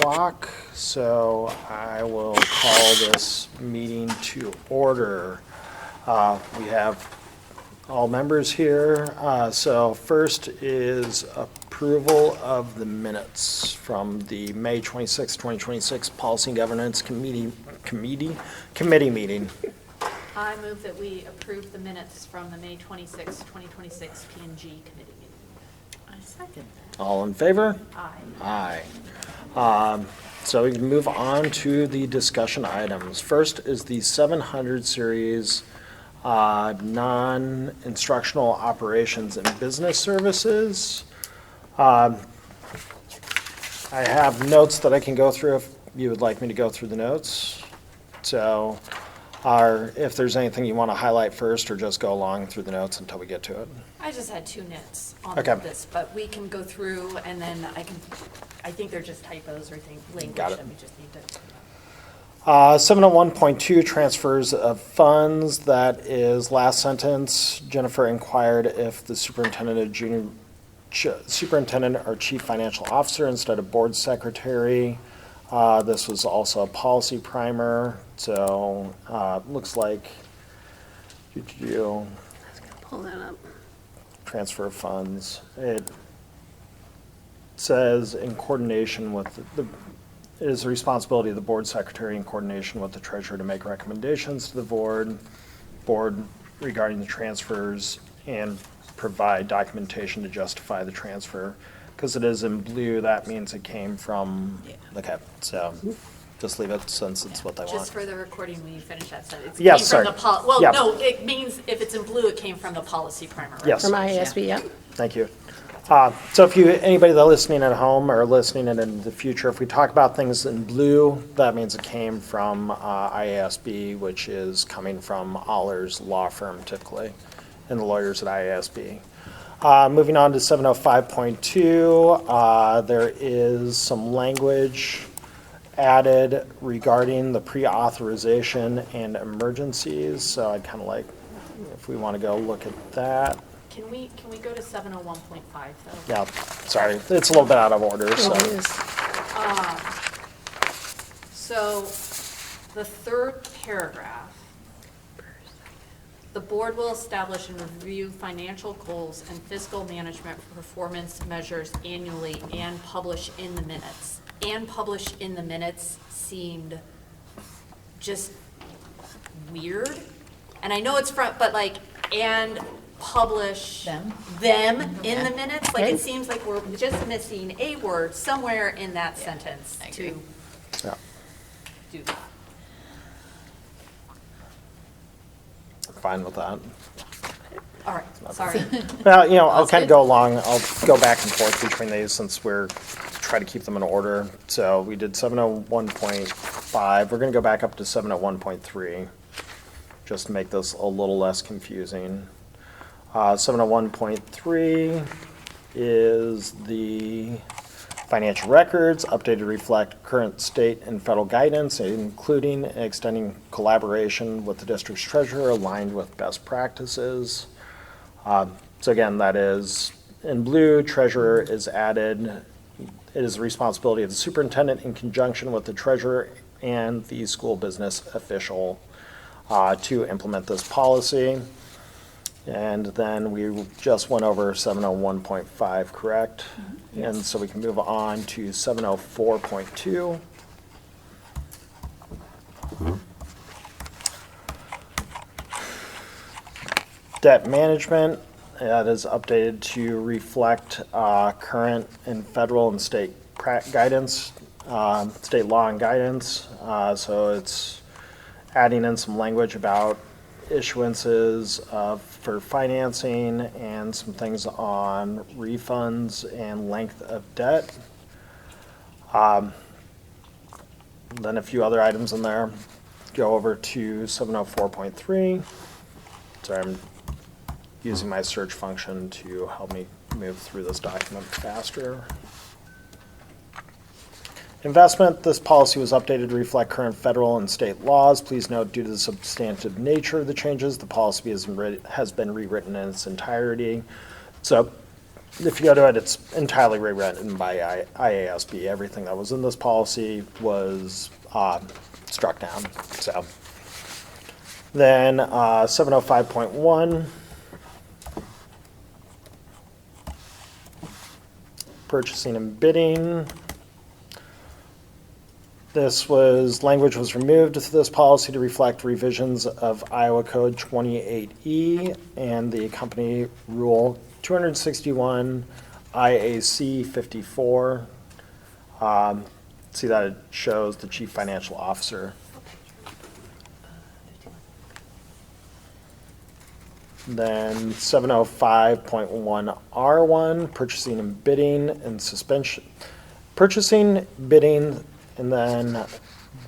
o'clock, so I will call this meeting to order. We have all members here. So first is approval of the minutes from the May 26, 2026 Policy and Governance Committee meeting. I move that we approve the minutes from the May 26, 2026 P&G committee meeting. I second that. All in favor? Aye. Aye. So we can move on to the discussion items. First is the 700 series non-instructional operations and business services. I have notes that I can go through if you would like me to go through the notes. So if there's anything you want to highlight first, or just go along through the notes until we get to it. I just had two nits on Okay. this, but we can go through and then I think they're just typos or language Got it. that we just need to. 701.2 transfers of funds. That is last sentence. Jennifer inquired if the superintendent or chief financial officer instead of board secretary. This was also a policy primer. So looks like Pull that up. transfer of funds. It says in coordination with it is the responsibility of the board secretary in coordination with the treasurer to make recommendations to the board regarding the transfers and provide documentation to justify the transfer. Because it is in blue, that means it came from the cap. So just leave it since it's what they want. Just for the recording, when you finish that sentence. Yes, It came sorry. from the Yeah. No, it means if it's in blue, it came from the policy primer. Right? Yes. From IASB, yep. Thank you. So if anybody that's listening at home or listening in the future, if we talk about things in blue, that means it came from IASB, which is coming from Allers Law Firm typically, and the lawyers at IASB. Moving on to 705.2, there is some language added regarding the pre-authorization and emergencies. So I'd kind of like, if we want to go look at that. Can we go to 701.5 though? Yeah, sorry, it's a little bit out of order, so. It is. So, the third paragraph, the board will establish and review financial goals and fiscal management performance measures annually and publish in the minutes. And publish in the minutes seemed just weird. And I know it's but and publish them in the minutes. Like, it seems like we're just missing a word somewhere in that sentence to Yeah. do that. Fine with that. All right, sorry. Well, I'll kind of go along, I'll go back and forth between these since we're trying to keep them in order. So we did 701.5, we're going to go back up to 701.3, just to make this a little less confusing. 701.3 is the financial records, updated to reflect current state and federal guidance, including and extending collaboration with the district's treasurer aligned with best practices. So again, that is in blue, treasurer is added. It is the responsibility of the superintendent in conjunction with the treasurer and the school business official to implement this policy. And then we just went over 701.5, correct? Mm-hmm. And so we can move on to 704.2. Debt management, that is updated to reflect current and federal and state guidance, state law and guidance. So it's adding in some language about issuances for financing and some things on refunds and length of debt. Then a few other items in there. Go over to 704.3. Sorry, I'm using my search function to help me move through this document faster. Investment, this policy was updated to reflect current federal and state laws. Please note, due to the substantive nature of the changes, the policy has been rewritten in its entirety. So if you go to it, it's entirely rewritten by IASB. Everything that was in this policy was struck down, so. Then 705.1. Purchasing and bidding. Language was removed to this policy to reflect revisions of Iowa Code 28E and the company rule 261 IAC 54. See that it shows the chief financial officer. Then 705.1R1, purchasing and bidding and suspension. Purchasing, bidding, and then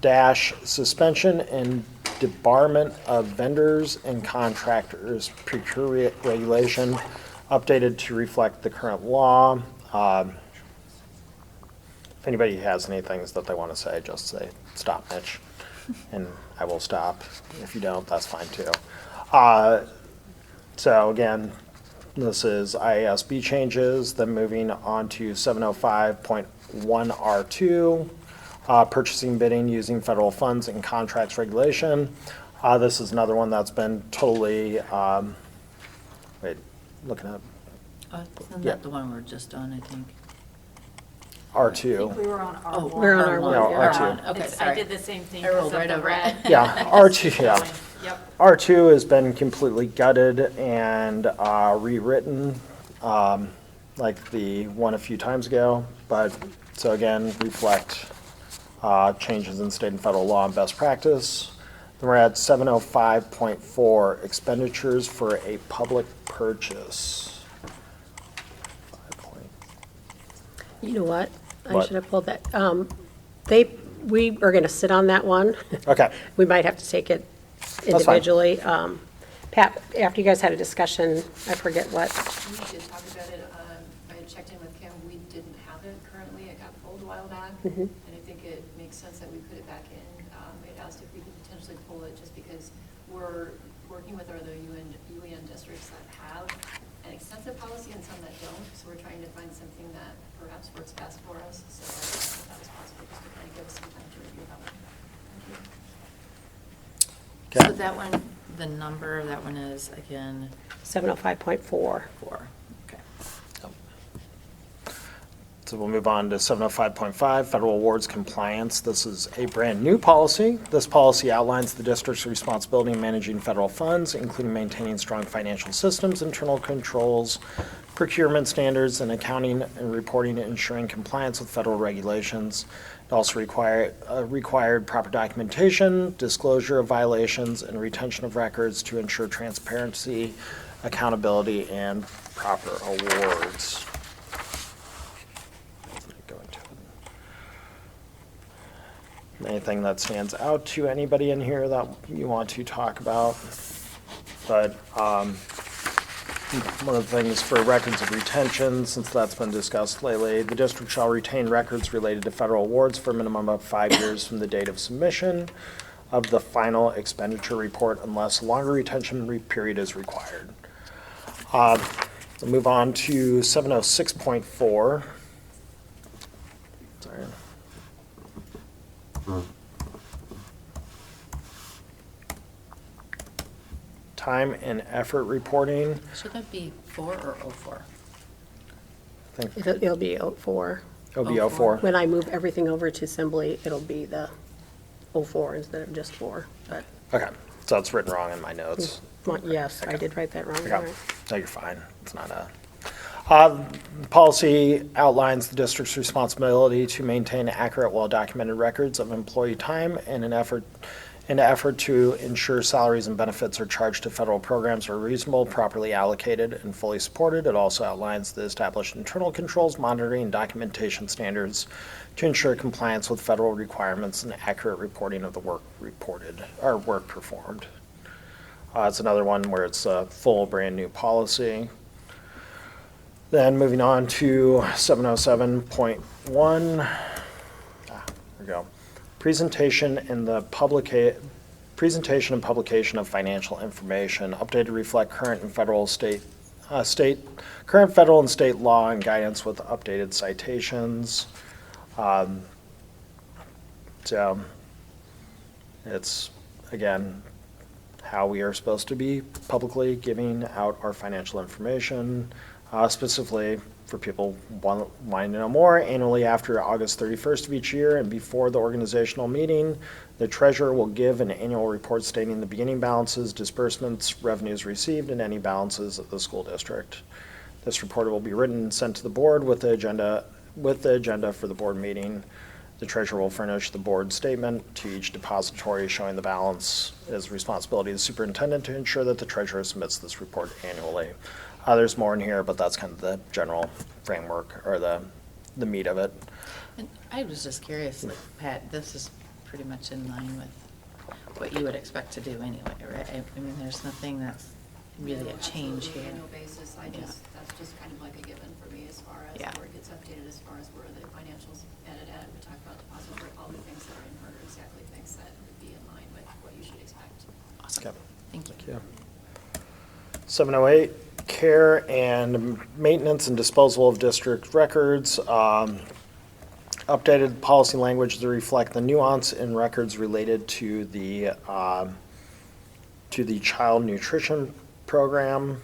dash suspension and debarment of vendors and contractors procurement regulation, updated to reflect the current law. If anybody has any things that they want to say, just say, stop, Mitch, and I will stop. If you don't, that's fine too. So again, this is IASB changes, then moving on to 705.1R2, purchasing, bidding, using federal funds and contracts regulation. This is another one that's been totally, looking at Isn't Yeah. that the one we're just on, I think? I think R2. we were on R1. We're on R1. No, R1, R2. yeah. Okay, I sorry. did the same thing I because rolled of right the over red. it. Yeah, R2, yeah. Going. Yep. R2 has been completely gutted and rewritten, like the one a few times ago. But, so again, reflect changes in state and federal law and best practice. Then we're at 705.4, expenditures for a public purchase. You know what? I What? should have pulled that. We are going to sit on that one. Okay, We might have to take it fine. individually. Pat, after you guys had a discussion, I forget what, We did talk about it. I had checked in with Kim. We didn't have it currently. It got pulled a while back. And I think it makes sense that we put it back in. It asked if we could potentially pull it just because we're working with other UEN districts that have an extensive policy and some that don't. So we're trying to find something that perhaps works best for us. So I thought that was possible just to kind of give us some time to review that one. Thank you. Okay. So that one, the number of that one is, again, 705.4. 4. Okay. so we'll move on to 705.5, federal awards compliance. This is a brand-new policy. This policy outlines the district's responsibility in managing federal funds, including maintaining strong financial systems, internal controls, procurement standards, and accounting and reporting, ensuring compliance with federal regulations. It also required proper documentation, disclosure of violations, and retention of records to ensure transparency, accountability, and proper awards. Go into it. Anything that stands out to anybody in here that you want to talk about? But one of the things for records of retention, since that's been discussed lately, the district shall retain records related to federal awards for a minimum of 5 years from the date of submission of the final expenditure report unless a longer retention period is required. We'll move on to 706.4. Sorry. Time and effort reporting. Should that be 4 or 04? I think It'll be 04. it'll be 04. 04. When I move everything over to Assembly, it'll be the 04 instead of just 4. But, Okay, so it's written wrong in my notes. yes, I did write that wrong. Okay. All right. No, you're fine. It's not a. Policy outlines the district's responsibility to maintain accurate, well-documented records of employee time in an effort to ensure salaries and benefits are charged to federal programs are reasonable, properly allocated, and fully supported. It also outlines the established internal controls, monitoring, and documentation standards to ensure compliance with federal requirements and accurate reporting of the work reported, or work performed. It's another one where it's a full, brand-new policy. Then moving on to 707.1. There we go. Presentation and publication of financial information, updated to reflect current and federal state current federal and state law and guidance with updated citations. So it's, again, how we are supposed to be publicly giving out our financial information, specifically for people wanting to know more. Annually after August 31st of each year and before the organizational meeting, the treasurer will give an annual report stating the beginning balances, disbursements, revenues received, and any balances of the school district. This report will be written and sent to the board with the agenda for the board meeting. The treasurer will furnish the board statement to each depository showing the balance. It is the responsibility of the superintendent to ensure that the treasurer submits this report annually. There's more in here, but that's kind of the general framework or the meat of it. And I was just curious, like, Pat, this is pretty much in line with what you would expect to do anyway, right? I mean, there's nothing that's really a change Absolutely, here. annual basis, that's just kind of like a given for me as far as Yeah. where it gets updated, as far as where the financials added, we talk about depository, all the things that are in here are exactly things that would be in line with what you should expect. Awesome. Okay. Thank you. Yeah. 708, care and maintenance and disposal of district records. Updated policy language to reflect the nuance in records related to the child nutrition program.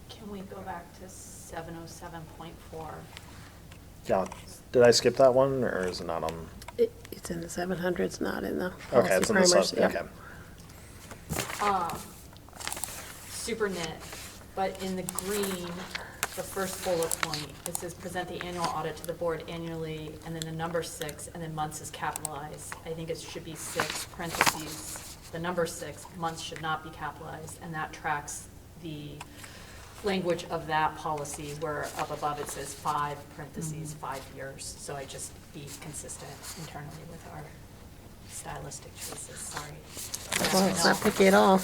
Can we go back to 707.4? Yeah, did I skip that one, or is it not on? It's in the 700s, not in the Okay, policy it's in the primers. sub, Yep. okay. Super nit, but in the green, the first bullet point, it says present the annual audit to the board annually, and then the number 6, and then months is capitalized. I think it should be 6 parentheses, the number 6, months should not be capitalized, and that tracks the language of that policy where up above it says 5 parentheses, 5 years. So I just be consistent internally with our stylistic choices, sorry. Well, it's not picky at all.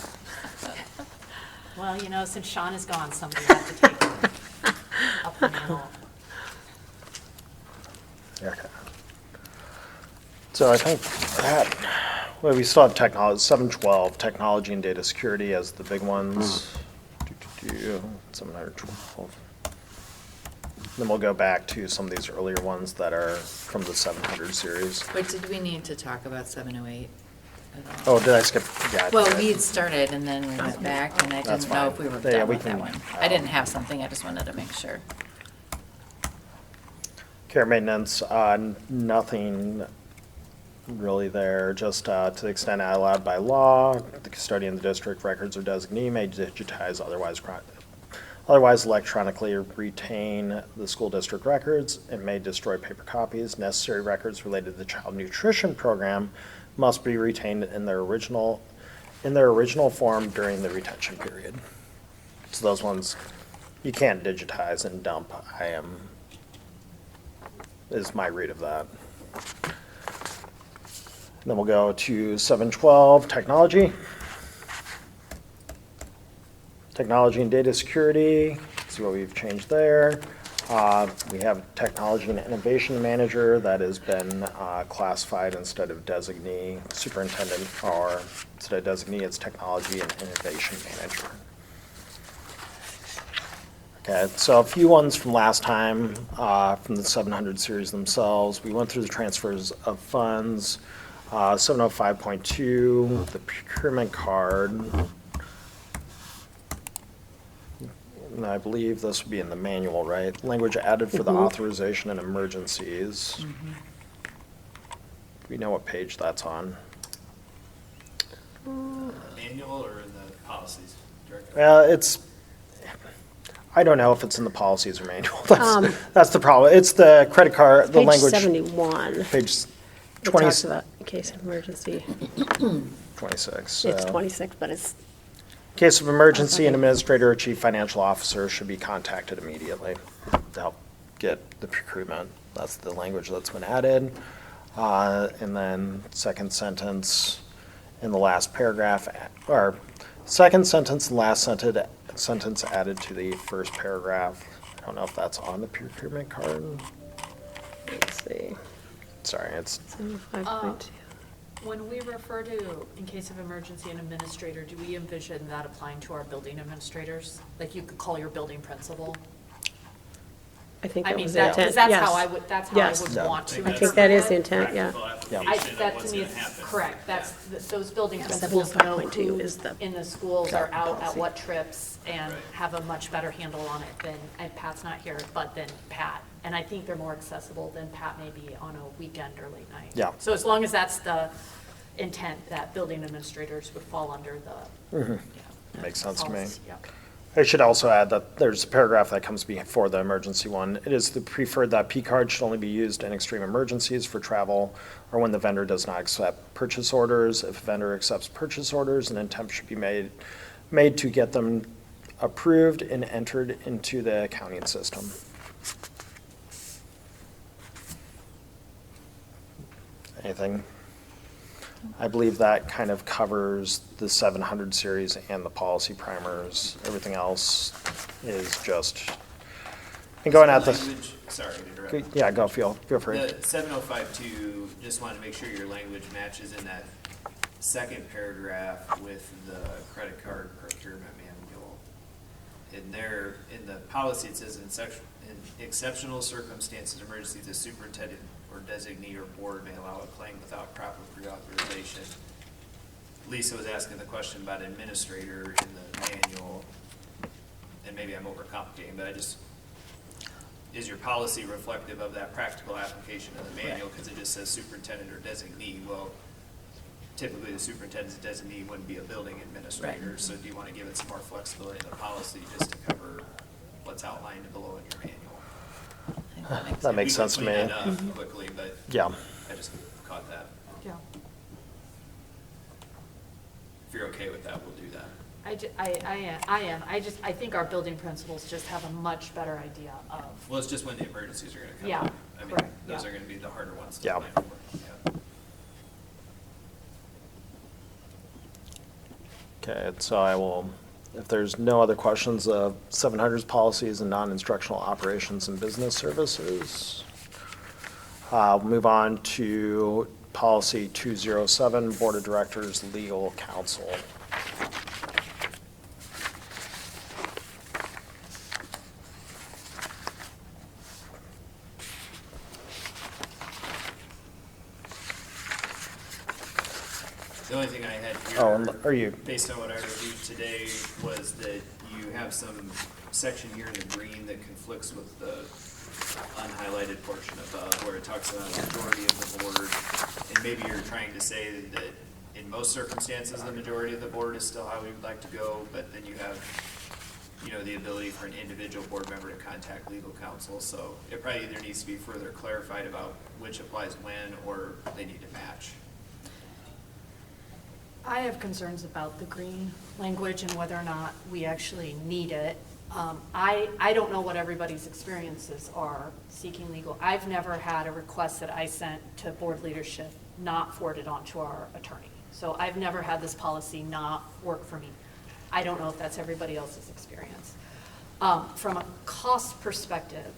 Well, you know, since Sean is gone, somebody has to take up the mantle. Okay. So I think that, well, we still have technology, 712, technology and data security as the big ones. 712. Then we'll go back to some of these earlier ones that are from the 700 series. But did we need to talk about 708 at all? Oh, did I skip? Yeah. I Well, did. we had started and then we went back and I That's didn't know if fine. we were Yeah, done we with that can, one. I didn't have something, I just wanted to make sure. Care maintenance, nothing really there, just to the extent allowed by law, the custodian of the district records or designee may digitize, otherwise electronically retain the school district records and may destroy paper copies. Necessary records related to the child nutrition program must be retained in their original form during the retention period. So those ones, you can't digitize and dump. Is my read of that. Then we'll go to 712, technology. Technology and data security, see what we've changed there. We have technology and innovation manager that has been classified instead of designee. Superintendent, or instead of designee, it's technology and innovation manager. Okay, so a few ones from last time, from the 700 series themselves. We went through the transfers of funds. 705.2, the procurement card. And I believe this would be in the manual, right? Language added for the authorization and emergencies. Do we know what page that's on? Manual or in the policies directly? I don't know if it's in the policies or manual. That's the problem. It's the credit card, the Page language. 71. Page It 20. talks about in case of emergency. 26. It's so- 26, but it's, In case of emergency, an administrator or chief financial officer should be contacted immediately to help get the procurement. That's the language that's been added. And then second sentence in the last paragraph, or second sentence, last sentence added to the first paragraph. I don't know if that's on the procurement card. let's see, Sorry, it's, 75.2. When we refer to, in case of emergency, an administrator, do we envision that applying to our building administrators? Like you could call your building principal? I think I that mean, was the that, intent, because that's how yes. I would, that's how I Yes. would Yeah. want to. I think that is the interpret it. intent, yeah. Practical I, application of that what's to me gonna is happen. correct, that's, those building Yeah, principals know 705.2 who is the in the schools are out at policy. what trips and Right. have a much better handle on it than, and Pat's not here, but than Pat. And I think they're more accessible than Pat may be on a weekend or late night. Yeah. So as long as that's the intent, that building administrators would fall under the. Makes sense to me. policy, yeah. I should also add that there's a paragraph that comes before the emergency one. It is the preferred that P card should only be used in extreme emergencies for travel or when the vendor does not accept purchase orders. If a vendor accepts purchase orders, an attempt should be made to get them approved and entered into the accounting system. Anything? I believe that kind of covers the 700 series and the policy primers. Everything else is just, and going at this, Language- Sorry to interrupt. yeah, go, feel free. The 7052, just wanted to make sure your language matches in that second paragraph with the credit card procurement manual. In there, in the policy, it says in exceptional circumstances, emergencies, the superintendent or designee or board may allow a claim without proper pre-authorization. Lisa was asking the question about administrator in the manual, and maybe I'm overcomplicating, but is your policy reflective of that practical application of the manual? Because it just says superintendent or designee. Well, typically the superintendent's designee wouldn't be a building administrator, Right. so do you want to give it some more flexibility in the policy just to cover what's outlined below in your manual? I think that makes That sense. makes sense to We could me. clean that up quickly, but Yeah, I just caught that. Yeah. If you're okay with that, we'll do that. I am. I think our building principals just have a much better idea of. Well, it's just when the emergencies are going to come Yeah, up. I mean, correct, those yeah. are going to be the harder ones to Yeah. plan for. Yeah. okay, so I will, if there's no other questions, 700's policies and non-instructional operations and business services. We'll move on to policy 207, Board of Directors, Legal Counsel. The only thing I had Oh, here, are you, based on what I reviewed today, was that you have some section here in the green that conflicts with the unhighlighted portion above, where it talks about the majority of the board. And maybe you're trying to say that in most circumstances, the majority of the board is still how we would like to go, but then you have, the ability for an individual board member to contact legal counsel. So it probably either needs to be further clarified about which applies when, or they need to match. I have concerns about the green language and whether or not we actually need it. I don't know what everybody's experiences are seeking legal. I've never had a request that I sent to board leadership not forwarded on to our attorney. So I've never had this policy not work for me. I don't know if that's everybody else's experience. From a cost perspective,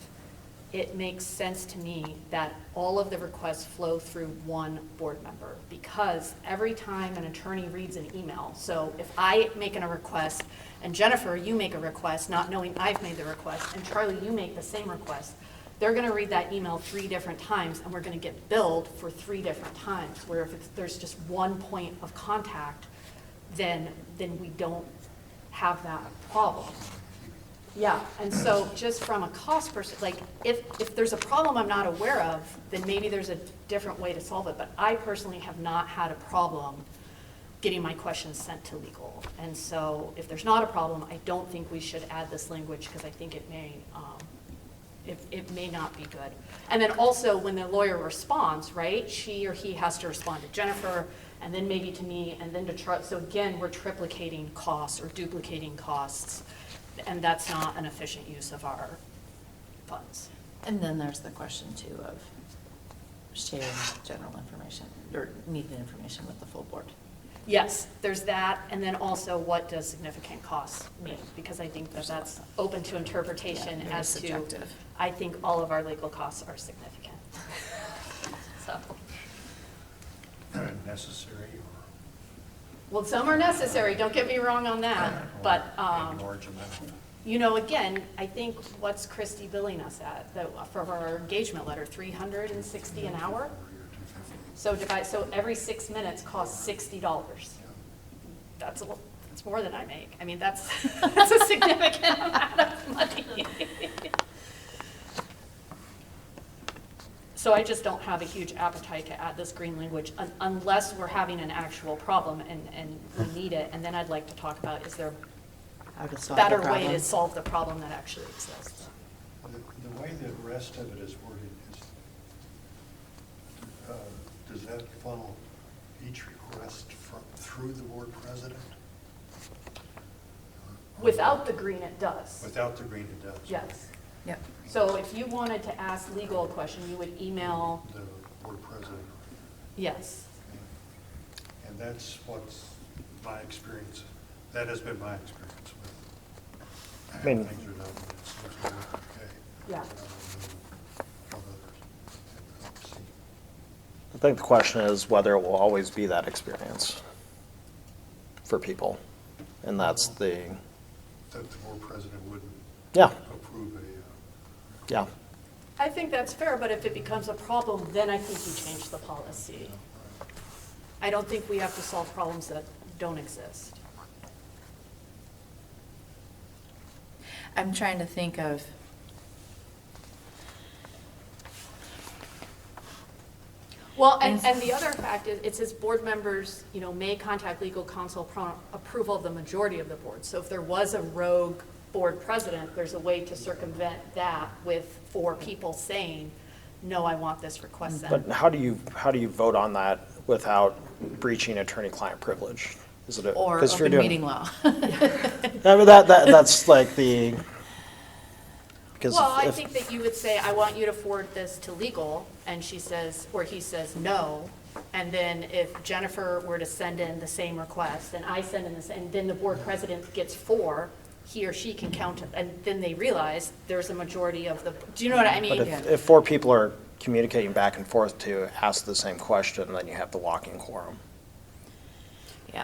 it makes sense to me that all of the requests flow through one board member, because every time an attorney reads an email, so if I make a request, and Jennifer, you make a request, not knowing I've made the request, and Charlie, you make the same request, they're gonna read that email 3 different times, and we're gonna get billed for 3 different times, where if there's just one point of contact, then we don't have that problem. Yeah, and so just from a cost perspective, if there's a problem I'm not aware of, then maybe there's a different way to solve it. But I personally have not had a problem getting my questions sent to legal. And so if there's not a problem, I don't think we should add this language, because I think it may not be good. And then also, when the lawyer responds, right, she or he has to respond to Jennifer, and then maybe to me, and then to Charlie. So again, we're triplicating costs or duplicating costs. And that's not an efficient use of our funds. And then there's the question too of sharing general information, or needed information with the full board. Yes, there's that, and then also what does significant costs mean? Because I think that that's open to interpretation Yeah, very as to, subjective. I think all of our legal costs are significant. So, Madam necessary or Well, some are necessary, don't get me wrong on that, but, a large amount? you know, again, I think what's Christie billing us at, for our engagement letter, 360 an hour? So every 6 minutes costs $60. That's more than I make. I mean, that's a significant amount of money. So I just don't have a huge appetite to add this green language unless we're having an actual problem and we need it. And then I'd like to talk about, is there How to a solve the better way problem. to solve the problem that actually exists? The way the rest of it is worded is, does that funnel each request through the board president? Without the green, it does. Without the green, it does? Yes. Yep. So if you wanted to ask legal a question, you would email, The board president. yes. And that's what's my experience, that has been my experience with how I mean- things are done. It seems to work okay. Yeah. Of others. Let's see. I think the question is whether it will always be that experience for people. And that's the, That the board president wouldn't yeah, approve a, yeah. I think that's fair, but if it becomes a problem, then I think you change the policy. I don't think we have to solve problems that don't exist. I'm trying to think of, Well, and the other fact is, it says board members, you know, may contact legal counsel upon approval of the majority of the board. So if there was a rogue board president, there's a way to circumvent that with 4 people saying, no, I want this request But sent. how do you vote on that without breaching attorney-client privilege? Is it a- or 'cause if you're open doing- meeting law. I mean, that's like the, because Well, I if- think that you would say, I want you to forward this to legal, and she says, or he says, no. And then if Jennifer were to send in the same request, and I send in this, and then the board president gets 4, he or she can count it, and then they realize there's a majority of the, do you know what I mean? But if 4 people are communicating back and forth to ask the same question, then you have the walking quorum. Yeah.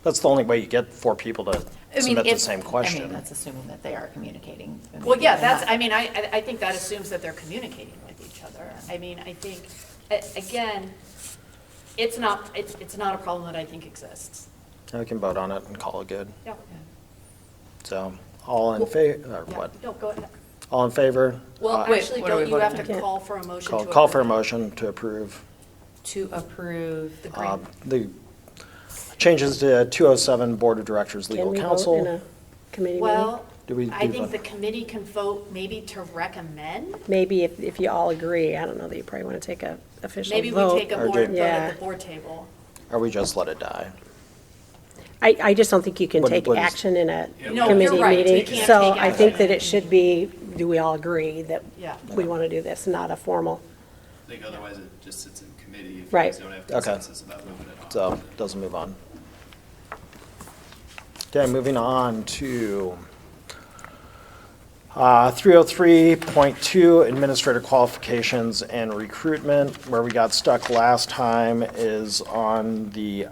That's the only way you get 4 people to I mean, submit the if- same I mean, question. that's assuming that they are communicating. Well, yeah, Maybe that's, they're I mean, I think that assumes that they're communicating with each other. I mean, I think, again, it's not a problem that I think exists. We can vote on it and call it good. Yeah. not. So, all in favor, or Yeah. what? No, go ahead. All in favor? Well, Wait, actually, what are we don't you have voting to on? call for a motion to Call for a approve? motion to approve To approve. The green. the changes to 207 Board of Directors Can Legal we vote in Counsel. a committee meeting? Well, Do we I do think vote? the committee can vote maybe to recommend. Maybe if you all agree, I don't know that you probably want to take a official vote. Maybe we take a Or board do- vote at Yeah. the board table. Or we just let it die? I just don't think you can What- take what is- action in a No, committee you're right. You meeting. can't So take I think action. that it should be, do we all agree that Yeah. we want to do this, not a formal? I think otherwise it just sits in committee if you Right. guys don't have Okay. consensus about moving it on. So, doesn't move on. Okay, moving on to 303.2, Administrator Qualifications and Recruitment. Where we got stuck last time is on the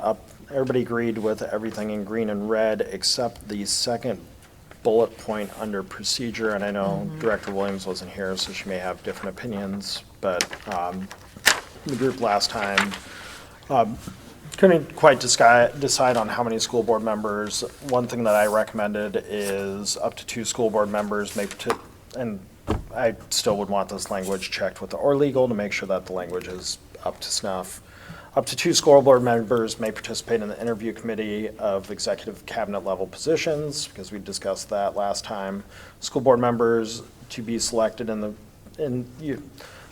everybody agreed with everything in green and red except the second bullet point under procedure. And I know Director Williams wasn't here, so she may have different opinions. But the group last time couldn't quite decide on how many school board members. One thing that I recommended is up to 2 school board members and I still would want this language checked with the or legal to make sure that the language is up to snuff. Up to 2 school board members may participate in the interview committee of executive cabinet level positions, because we discussed that last time. School board members to be selected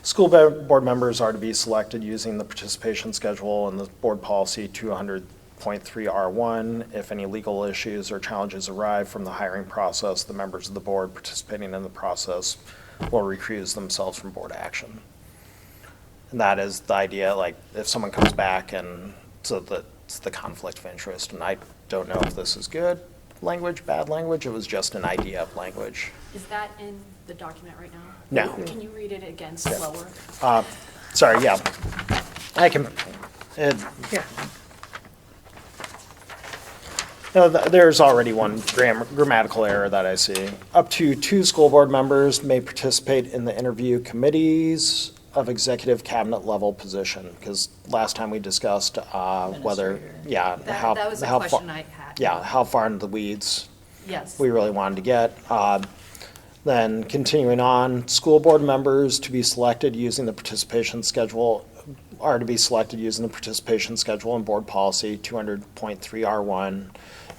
school board members are to be selected using the participation schedule and the board policy 200.3R1. If any legal issues or challenges arise from the hiring process, the members of the board participating in the process will recuse themselves from board action. And that is the idea, like, if someone comes back and, so that's the conflict of interest, and I don't know if this is good language, bad language, it was just an idea of language. Is that in the document right now? No. Can you read it again slower? Sorry, yeah. I can it, Yeah. there's already one grammatical error that I see. Up to 2 school board members may participate in the interview committees of executive cabinet level position, because last time we discussed whether, Administrator. yeah, how. That was a how fa- question I had. Yeah, how far into the weeds Yes. we really wanted to get. Then continuing on, school board members to be selected using the participation schedule, are to be selected using the participation schedule in board policy 200.3R1.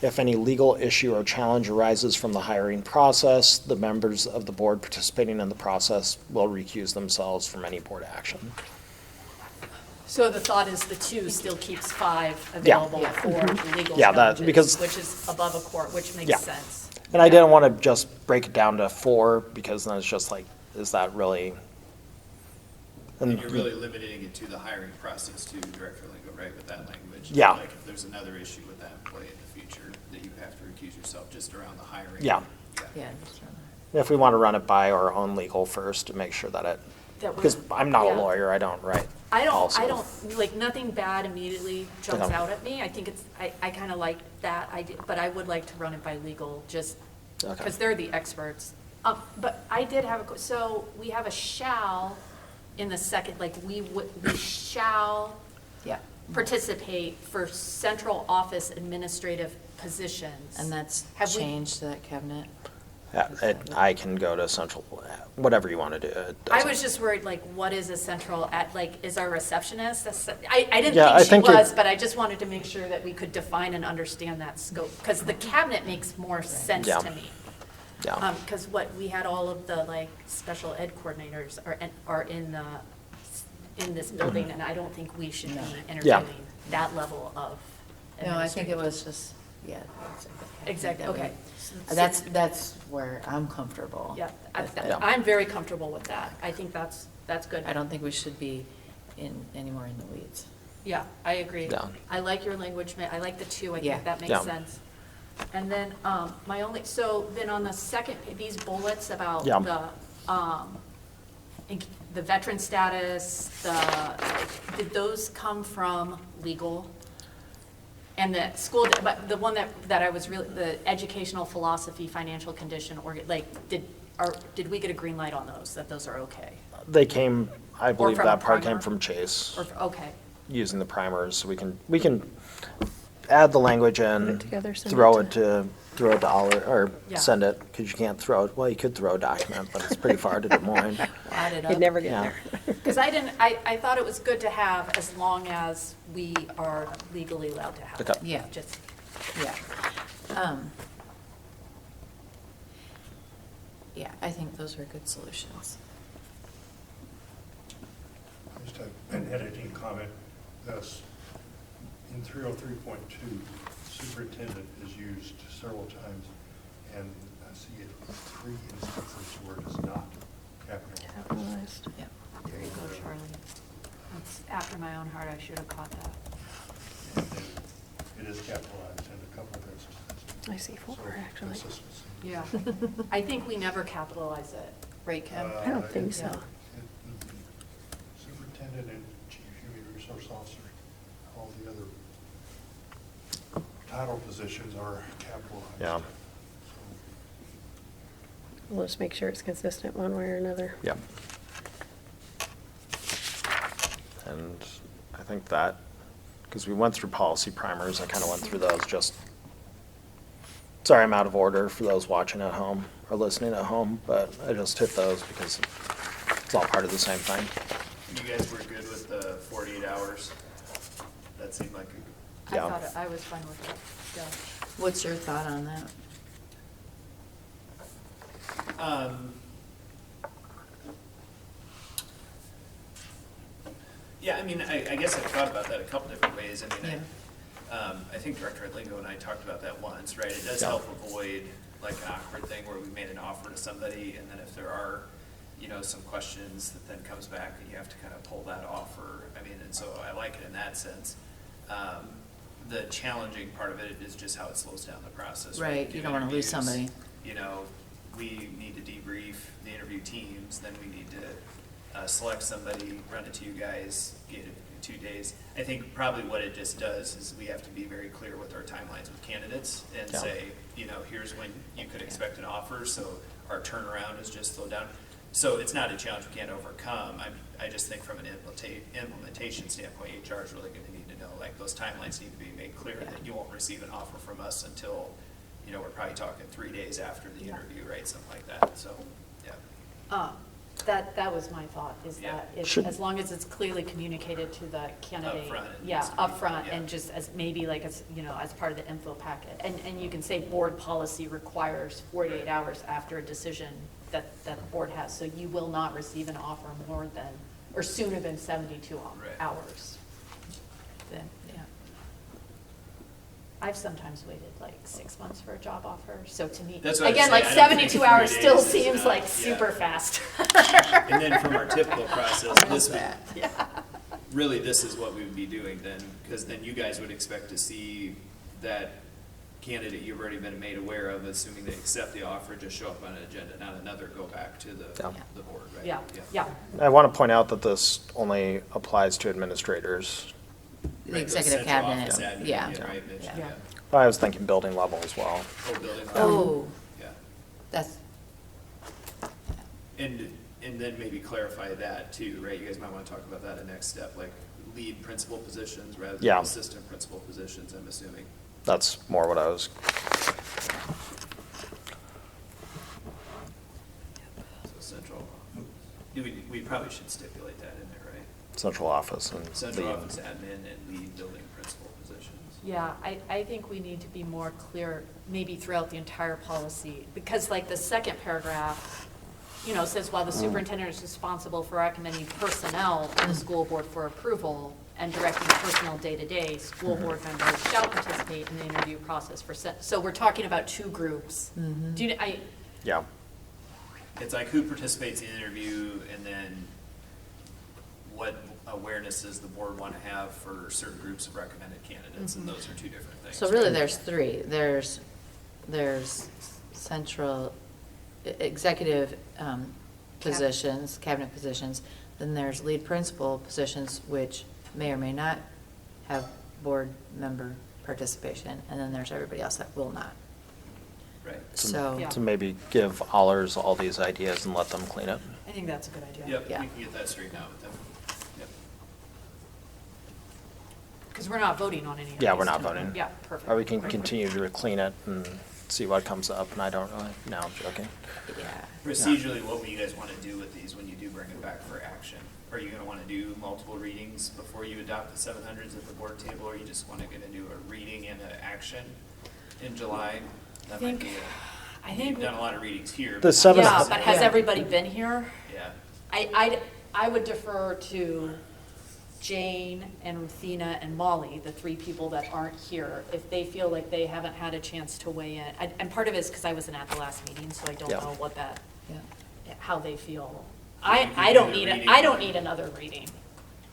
If any legal issue or challenge arises from the hiring process, the members of the board participating in the process will recuse themselves from any board action. So the thought is the 2 still keeps 5 Yeah. available for legal Yeah, that- challenges, because- which is above a court, which Yeah. makes sense. And I didn't want to just break it down to 4, because then it's just like, is that really? And you're really limiting it to the hiring process to Director Lingo, right, with that language? Yeah. Like, if there's another issue with that employee in the future, that you have to recuse yourself just around the hiring? Yeah. Yeah, just run If we want to run it by our own legal first to make sure that it, That because was- I'm not a yeah. lawyer, I don't write I policy. don't, like, nothing bad immediately jumps Okay. out at me. I think it's, I kind of like that idea, but I would like to run it by legal, just Okay. because they're the experts. But I did have so we have a shall in the second, like, we shall Yeah, participate for central office administrative positions. and that's Have we- changed to that cabinet? Yeah, I can go to central, whatever you want to do. It I doesn't- was just worried, like, what is a central, like, is our receptionist? I didn't Yeah, I think she think it- was, but I just wanted to make sure that we could define and understand that scope, because the cabinet makes more sense Yeah. to me. Yeah, Because what, we had all of the, like, special ed coordinators are in this building, and I don't think we should be No. Yeah. interviewing that level of No, I think it administrative. was just, yeah. Exactly, that we- okay. That's where I'm comfortable. Yeah, with that. Yeah. I'm very comfortable with that. I think that's good. I don't think we should be any more in the weeds. Yeah, I agree. Yeah. I like your language, I like the 2, I Yeah. think that makes Yeah. sense. And then, so then on the second, these bullets about Yeah. the veteran status, did those come from legal? And the school, but the one that I was really, the educational philosophy, financial condition, or, like, did we get a green light on those, that those are okay? they came, I believe from that a part came primer? from Chase, Or, okay, using the primers, so we can add the language Put in, it together, send throw it it to Oliver, or Yeah. send it, because you can't throw it, well, you could throw a document, but it's pretty far to Des Moines. add it up. You'd never get Yeah. there. Because I thought it was good to have, as long as we are legally allowed to have it. Okay. Yeah. Just, Yeah. Yeah, I think those are good solutions. Just an editing comment. Thus, in 303.2, superintendent is used several times, and I see it 3 instances where it is not capitalized. Capitalized. Yeah. there you go, Charlie. That's after my own heart, I should have caught that. And then it is capitalized in a couple of instances. I see 4, So, actually. consistency. Yeah. I think we never capitalize it, right, Kim? I don't think so. Superintendent and chief human resource officer, all the other title positions are capitalized. Yeah. We'll just make sure it's consistent one way or another. Yep. And I think that, because we went through policy primers, I kind of went through those just, sorry, I'm out of order for those watching at home or listening at home, but I just hit those because it's all part of the same thing. You guys were good with the 48 hours? That seemed like a Yeah. I thought I was fine with it, yeah. What's your thought on that? Yeah, I mean, I guess I've thought about that a couple different ways. I mean, I think Director Lingo and I talked about that once, right? It does Yeah. help avoid like an awkward thing where we made an offer to somebody, and then if there are, some questions that then comes back, and you have to kind of pull that offer. I mean, and so I like it in that sense. The challenging part of it is just how it slows down the process. Right, you don't wanna lose somebody. We need to debrief the interview teams, then we need to select somebody, run it to you guys, get 2 days. I think probably what it just does is we have to be very clear with our timelines with candidates and Yeah. say, here's when you could expect an offer, so our turnaround is just slowed down. So it's not a challenge we can't overcome. I just think from an implementation standpoint, HR is really gonna need to know, like, those timelines need to be made clear that you won't receive an offer from us until, we're probably talking 3 days after the interview, right, something like that, so, yeah. That was my thought, is Yeah. that Should- as long as it's clearly communicated to the candidate. Upfront, it Yeah, needs to be, upfront, yeah. and just as, maybe like, as part of the info packet. And you can say board policy requires 48 Right. hours after a decision that the board has. So you will not receive an offer more than, or sooner than 72 Right. hours. Then, yeah. I've sometimes waited like 6 months for a job offer, so to me, That's what I'm again, saying, like I don't think 72 3 hours still days is seems enough, like yeah. super fast. And then from our typical process, this would, Yeah. really, this is what we would be doing then, because then you guys would expect to see that candidate you've already been made aware of, assuming they accept the offer, just show up on an agenda, not another go back to the board, right? Yeah. I want to point out that this only applies to administrators. The Right, executive central cabinet, office admin, yeah. Right, Mitch, Yeah. yeah. I was thinking building level as well. Oh, building. Oh, Yeah. that's, And then maybe clarify that too, right? You guys might want to talk about that in next step, like lead principal positions rather than Yeah. assistant principal positions, I'm assuming. That's more what I was, So central, we probably should stipulate that in there, right? central office and Central lead. office admin and lead building principal positions. Yeah, I think we need to be more clear, maybe throughout the entire policy, because like the second paragraph, says while the superintendent is responsible for recommending personnel to the school board for approval and directing personnel day-to-day, school board members shall participate in the interview process so we're talking about two groups. Do you, Yeah, It's like who participates in the interview and then what awareness does the board want to have for certain groups of recommended candidates, and those are two different things. so really right? there's three. There's central executive positions, cabinet positions, then there's lead principal positions, which may or may not have board member participation, and then there's everybody else that will not. Right. So, Yeah. to maybe give Allers all these ideas and let them clean it. I think that's a good idea. Yep, we Yeah. can get that straightened out with them. Yep. Because we're not voting on any of these. Yeah, we're not tonight. voting. Yeah, perfect. Or we can continue to clean it and see what comes up, and I don't really, no, I'm joking. yeah. Procedurally, what would you guys want to do with these when you do bring it back for action? Are you going to want to do multiple readings before you adopt the 700s at the board table, or are you just want to do a reading and an action in July? That might be I think- You've done a lot of readings here. The but- seven- Yeah, but has Yeah. everybody been here? Yeah. I would defer to Jane and Ruthina and Molly, the three people that aren't here, if they feel like they haven't had a chance to weigh in. And part of it is because I wasn't at the last meeting, so I don't Yeah. know what Yeah. how they feel. You could I do don't the need reading. I don't need another reading.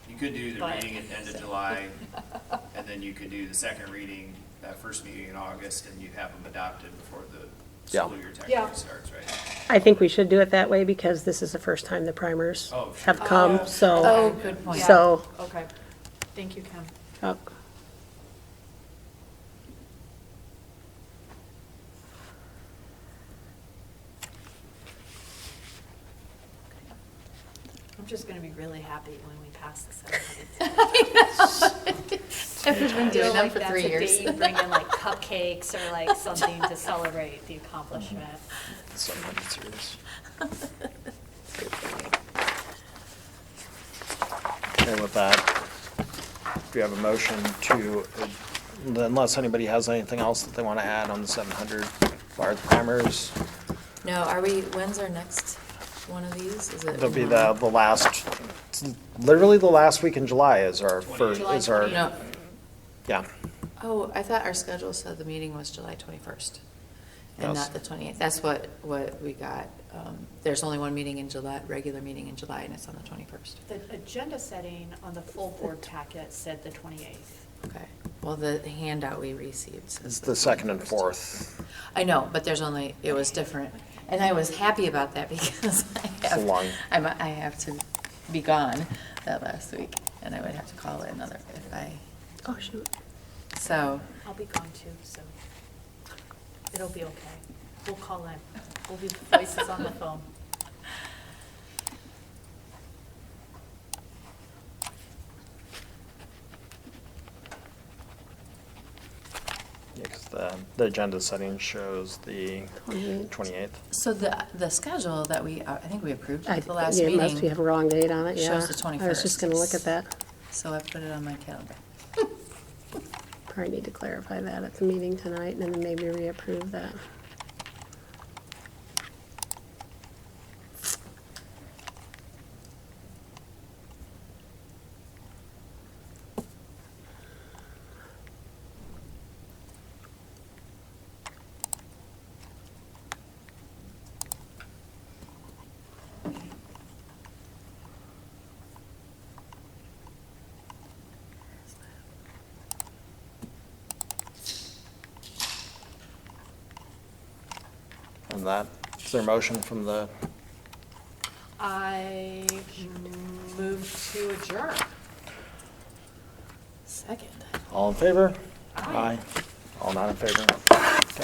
You could do the But- reading at the end of July, and then you could do the second reading, that first meeting in August, and you'd have them adopted before the Yeah. school year Yeah. technically starts, right? I think we should do it that way because this is the first time the primers Oh, sure. have come, Oh. so. Oh, good point. Yeah. So- Okay, thank you, Kim. uh, I'm just gonna be really happy when we pass the 700. We've been doing them for 3 years. That's a day you bring in like cupcakes or like something to celebrate the accomplishment. So I'm serious. Okay, with that, do you have a motion to, unless anybody has anything else that they want to add on the 700 bar primers? No, when's our next one of these? Is it? It'll be the last, literally the last week in July is our first, July is our, 28th. No, yeah. oh, I thought our schedule said the meeting was July 21st and Yes. not the 28th. That's what we got. There's only one meeting in July, regular meeting in July, and it's on the 21st. The agenda setting on the full board packet said the 28th. Okay. Well, the handout we received It's says. the second and 21st. fourth. I know, but it was different. And I was happy about that because a long- I have to be gone that last week. and I would have to call another if I, Oh, shoot. so, I'll be gone too, so it'll be okay. We'll call in. We'll be voices on the phone. Yeah, because the agenda setting shows the 28th. 28th. so the schedule that we, I think we approved I- at the last yeah, Unless you meeting, have a wrong date on it, yeah. shows the I was just 21st. gonna look at that. so I put it on my calendar. Probably need to clarify that at the meeting tonight, and then maybe reapprove that. And that, is there a motion from the, I move to adjourn. Second. all in favor? Aye. All not in favor?